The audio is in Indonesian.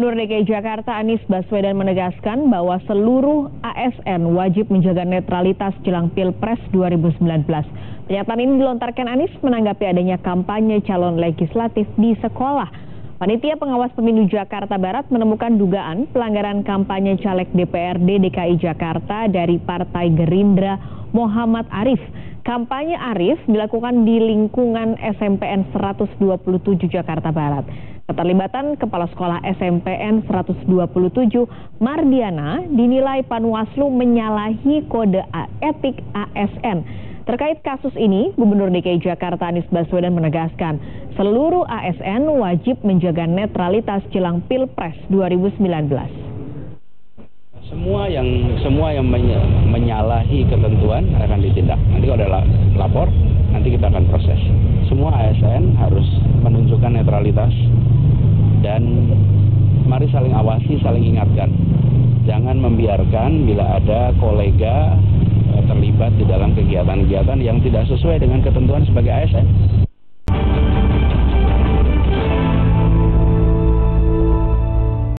Gubernur DKI Jakarta Anies Baswedan menegaskan bahwa seluruh ASN wajib menjaga netralitas jelang Pilpres 2019. Pernyataan ini dilontarkan Anies menanggapi adanya kampanye calon legislatif di sekolah. Panitia Pengawas Pemilu Jakarta Barat menemukan dugaan pelanggaran kampanye caleg DPRD DKI Jakarta dari Partai Gerindra Muhammad Arif. Kampanye Arif dilakukan di lingkungan SMPN 127 Jakarta Barat. Keterlibatan Kepala Sekolah SMPN 127 Mardiana dinilai Panwaslu menyalahi kode etik ASN. Terkait kasus ini, Gubernur DKI Jakarta Anies Baswedan menegaskan seluruh ASN wajib menjaga netralitas jelang Pilpres 2019. Semua yang menyalahi ketentuan akan ditindak. Nanti kalau ada lapor, nanti kita akan proses. Semua ASN harus menunjukkan netralitas dan mari saling awasi, saling ingatkan. Jangan membiarkan bila ada kolega terlibat di dalam kegiatan-kegiatan yang tidak sesuai dengan ketentuan sebagai ASN.